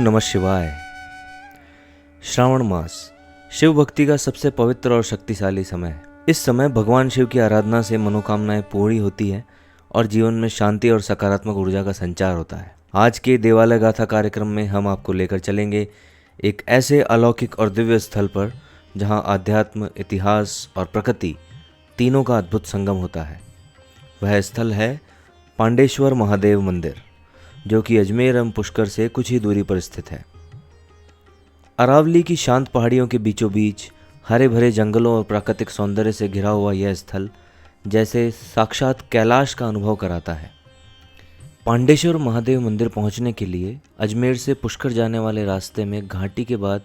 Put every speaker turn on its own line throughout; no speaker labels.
नमः शिवाय। श्रावण मास शिव भक्ति का सबसे पवित्र और शक्तिशाली समय है। इस समय भगवान शिव की आराधना से मनोकामनाएं पूरी होती है और जीवन में शांति और सकारात्मक ऊर्जा का संचार होता है। आज के देवालय गाथा कार्यक्रम में हम आपको लेकर चलेंगे एक ऐसे अलौकिक और दिव्य स्थल पर जहां आध्यात्म, इतिहास और प्रकृति तीनों का अद्भुत संगम होता है। वह स्थल है पांडेश्वर महादेव मंदिर, जो कि अजमेर एवं पुष्कर से कुछ ही दूरी पर स्थित है। अरावली की शांत पहाड़ियों के बीचों बीच हरे भरे जंगलों और प्राकृतिक सौंदर्य से घिरा हुआ यह स्थल जैसे साक्षात कैलाश का अनुभव कराता है। पांडेश्वर महादेव मंदिर पहुंचने के लिए अजमेर से पुष्कर जाने वाले रास्ते में घाटी के बाद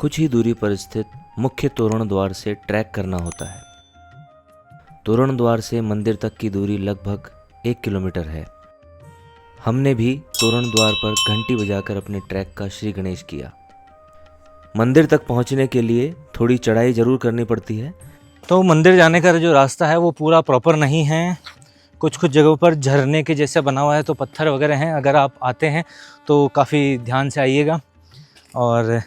कुछ ही दूरी पर स्थित मुख्य तोरण द्वार से ट्रैक करना होता है। तोरण द्वार से मंदिर तक की दूरी लगभग 1 किलोमीटर है। हमने भी तोरण द्वार पर घंटी बजाकर अपने ट्रैक का श्री गणेश किया। मंदिर तक पहुंचने के लिए थोड़ी चढ़ाई जरूर करनी पड़ती है।
तो मंदिर जाने का जो रास्ता है वो पूरा प्रॉपर नहीं है। कुछ कुछ जगहों पर झरने के जैसे बना हुआ है, तो पत्थर वगैरह हैं। अगर आप आते हैं तो काफ़ी ध्यान से आइएगा, और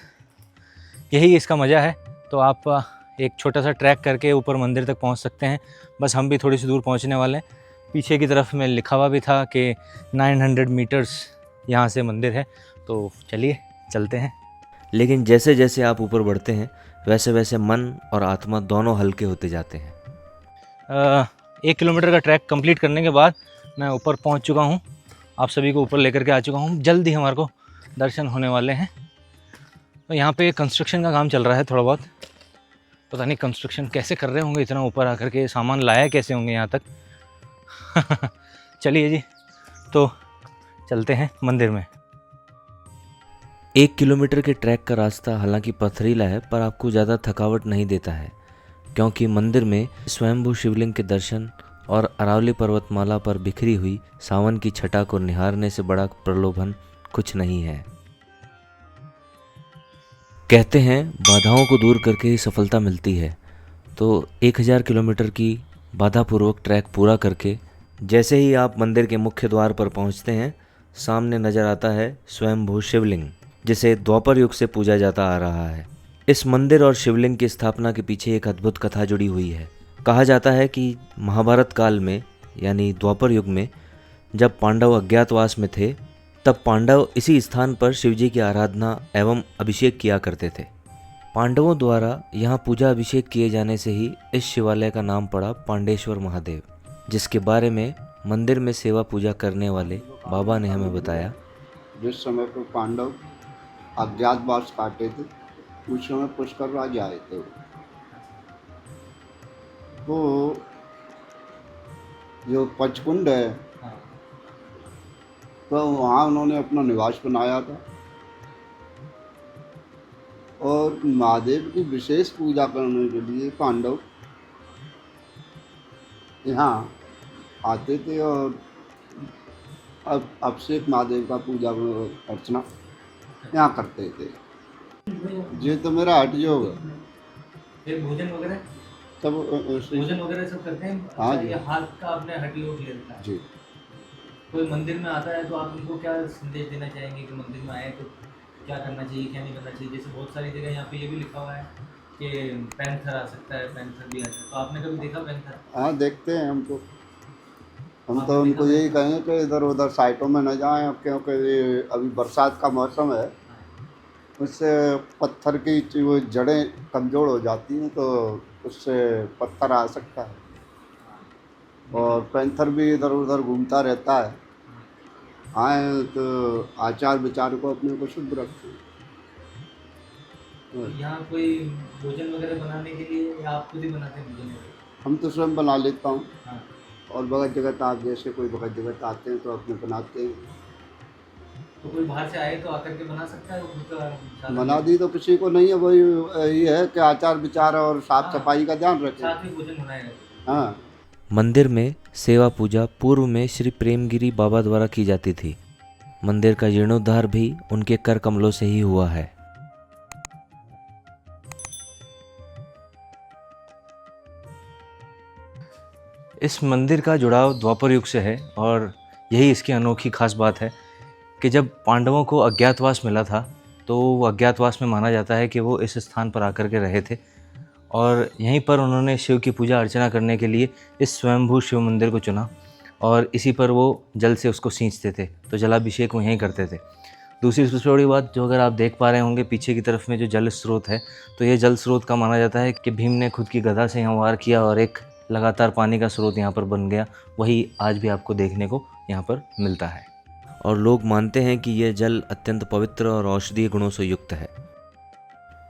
यही इसका मज़ा है। तो आप एक छोटा सा ट्रैक करके ऊपर मंदिर तक पहुंच सकते हैं। बस हम भी थोड़ी सी दूर पहुंचने वाले हैं। पीछे की तरफ में लिखा हुआ भी था कि 900 मीटर्स यहाँ से मंदिर है। तो चलिए चलते हैं।
लेकिन जैसे जैसे आप ऊपर बढ़ते हैं वैसे वैसे मन और आत्मा दोनों हल्के होते जाते हैं।
1 किलोमीटर का ट्रैक कंप्लीट करने के बाद मैं ऊपर पहुँच चुका हूँ। आप सभी को ऊपर लेकर के आ चुका हूँ। जल्द ही हमारे को दर्शन होने वाले हैं। तो यहाँ पे कंस्ट्रक्शन का काम चल रहा है थोड़ा बहुत। पता नहीं कंस्ट्रक्शन कैसे कर रहे होंगे, इतना ऊपर आकर के सामान लाया कैसे होंगे यहाँ तक। चलिए जी, तो चलते हैं मंदिर में।
1 किलोमीटर के ट्रैक का रास्ता हालांकि पथरीला है, पर आपको ज़्यादा थकावट नहीं देता है, क्योंकि मंदिर में स्वयंभू शिवलिंग के दर्शन और अरावली पर्वतमाला पर बिखरी हुई सावन की छटा को निहारने से बड़ा प्रलोभन कुछ नहीं है। कहते हैं बाधाओं को दूर करके ही सफलता मिलती है। तो 1000 किलोमीटर की बाधापूर्वक ट्रैक पूरा करके जैसे ही आप मंदिर के मुख्य द्वार पर पहुंचते हैं, सामने नजर आता है स्वयंभू शिवलिंग, जिसे द्वापर युग से पूजा जाता आ रहा है। इस मंदिर और शिवलिंग की स्थापना के पीछे एक अद्भुत कथा जुड़ी हुई है। कहा जाता है कि महाभारत काल में यानी द्वापर युग में जब पांडव अज्ञातवास में थे, तब पांडव इसी स्थान पर शिवजी की आराधना एवं अभिषेक किया करते थे। पांडवों द्वारा यहाँ पूजा अभिषेक किए जाने से ही इस शिवालय का नाम पड़ा पांडेश्वर महादेव, जिसके बारे में मंदिर में सेवा पूजा करने वाले बाबा ने हमें बताया।
जिस समय पर पांडव अज्ञातवास काटे थे, उस समय पुष्कर राज आए थे। वो जो पचकुंड है, तो वहाँ उन्होंने अपना निवास बनाया था, और महादेव की विशेष पूजा करने के लिए पांडव यहाँ आते थे और अब अभिषेक महादेव का पूजा अर्चना यहाँ करते थे। ये तो मेरा हट योग है।
फिर भोजन वगैरह सब करते हैं।
हाँ जी।
ये हाथ का अपने हट योग लेता है
जी।
कोई मंदिर में आता है तो आप उनको क्या संदेश देना चाहेंगे कि मंदिर में आए तो क्या करना चाहिए, क्या नहीं करना चाहिए? जैसे बहुत सारी जगह यहाँ पे ये भी लिखा हुआ है कि पैंथर आ सकता है, पैंथर भी आता है। तो आपने कभी देखा पैंथर?
हाँ, देखते हैं हम तो उनको यही कहेंगे कि इधर उधर साइटों में न जाएं, क्योंकि ये अभी बरसात का मौसम है, उससे पत्थर की वो जड़ें कमज़ोर हो जाती हैं, तो उससे पत्थर आ सकता है। और पैंथर भी इधर उधर घूमता रहता है। आए तो आचार विचार को अपने को शुद्ध रखें।
यहाँ कोई भोजन वगैरह बनाने के लिए या आप खुद ही बनाते हैं भोजन वगैरह?
हम तो स्वयं बना लेता हूँ।
हाँ।
और भगत जगत आप जैसे कोई भगत जगत आते हैं तो अपने बनाते हैं।
तो कोई बाहर से आए तो आकर के बना सकता है? खुद
मना दी तो किसी को नहीं है, वही यही है कि आचार विचार और साफ सफाई का ध्यान रखें।
साथ में भोजन बनाएगा।
हाँ।
मंदिर में सेवा पूजा पूर्व में श्री प्रेमगिरी बाबा द्वारा की जाती थी। मंदिर का जीर्णोद्धार भी उनके कर कमलों से ही हुआ है। इस मंदिर का जुड़ाव द्वापर युग से है, और यही इसकी अनोखी खास बात है
कि जब पांडवों को अज्ञातवास मिला था तो वो अज्ञातवास में माना जाता है कि वो इस स्थान पर आकर के रहे थे और यहीं पर उन्होंने शिव की पूजा अर्चना करने के लिए इस स्वयंभू शिव मंदिर को चुना और इसी पर वो जल से उसको सींचते थे, तो जलाभिषेक वो यहीं करते थे। दूसरी सबसे बड़ी बात, जो अगर आप देख पा रहे होंगे पीछे की तरफ में जो जल स्रोत है, तो ये जल स्रोत का माना जाता है कि भीम ने खुद की गदा से यहाँ वार किया और एक लगातार पानी का स्रोत यहाँ पर बन गया। वही आज भी आपको देखने को यहाँ पर मिलता है
और लोग मानते हैं कि यह जल अत्यंत पवित्र और औषधीय गुणों से युक्त है।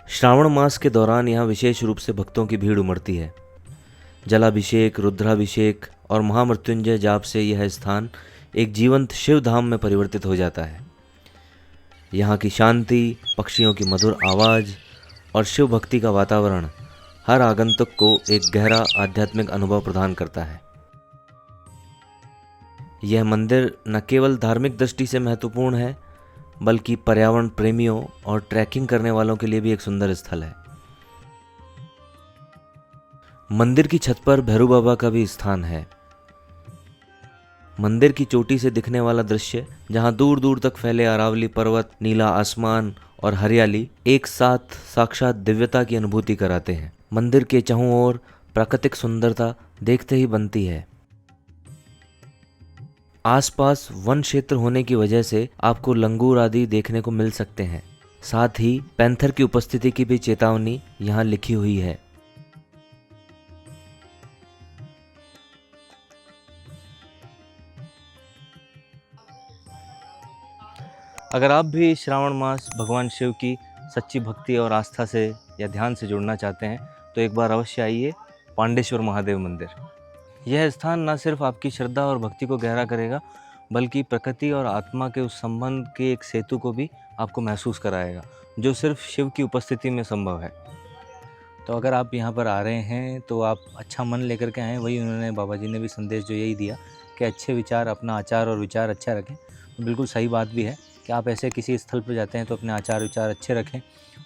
श्रावण मास के दौरान यहाँ विशेष रूप से भक्तों की भीड़ उमड़ती है। जलाभिषेक, रुद्राभिषेक और महामृत्युंजय जाप से यह स्थान एक जीवंत शिव धाम में परिवर्तित हो जाता है। यहाँ की शांति, पक्षियों की मधुर आवाज़ और शिव भक्ति का वातावरण हर आगंतुक को एक गहरा आध्यात्मिक अनुभव प्रदान करता है। यह मंदिर न केवल धार्मिक दृष्टि से महत्वपूर्ण है, बल्कि पर्यावरण प्रेमियों और ट्रैकिंग करने वालों के लिए भी एक सुंदर स्थल है। मंदिर की छत पर भैरू बाबा का भी स्थान है। मंदिर की चोटी से दिखने वाला दृश्य, जहां दूर दूर तक फैले अरावली पर्वत, नीला आसमान और हरियाली एक साथ साक्षात दिव्यता की अनुभूति कराते हैं। मंदिर के चारों ओर प्राकृतिक सुंदरता देखते ही बनती है। आसपास वन क्षेत्र होने की वजह से आपको लंगूर आदि देखने को मिल सकते हैं। साथ ही पैंथर की उपस्थिति की भी चेतावनी यहाँ लिखी हुई है।
अगर आप भी श्रावण मास भगवान शिव की सच्ची भक्ति और आस्था से या ध्यान से जुड़ना चाहते हैं तो एक बार अवश्य आइए पांडेश्वर महादेव मंदिर। यह स्थान न सिर्फ आपकी श्रद्धा और भक्ति को गहरा करेगा, बल्कि प्रकृति और आत्मा के उस संबंध के एक सेतु को भी आपको महसूस कराएगा, जो सिर्फ शिव की उपस्थिति में संभव है। तो अगर आप यहाँ पर आ रहे हैं तो आप अच्छा मन लेकर के आएँ। वही उन्होंने, बाबा जी ने भी संदेश जो यही दिया कि अच्छे विचार, अपना आचार और विचार अच्छा रखें। तो बिल्कुल सही बात भी है कि आप ऐसे किसी स्थल पर जाते हैं तो अपने आचार विचार अच्छे रखें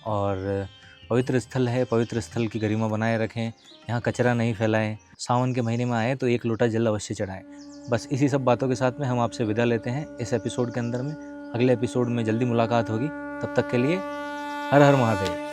और पवित्र स्थल है, पवित्र स्थल की गरिमा बनाए रखें। यहाँ कचरा नहीं फैलाएं। सावन के महीने में आए तो एक लोटा जल अवश्य चढ़ाएं। बस इसी सब बातों के साथ में हम आपसे विदा लेते हैं इस एपिसोड के अंदर में। अगले एपिसोड में जल्दी मुलाकात होगी। तब तक के लिए हर हर महादेव।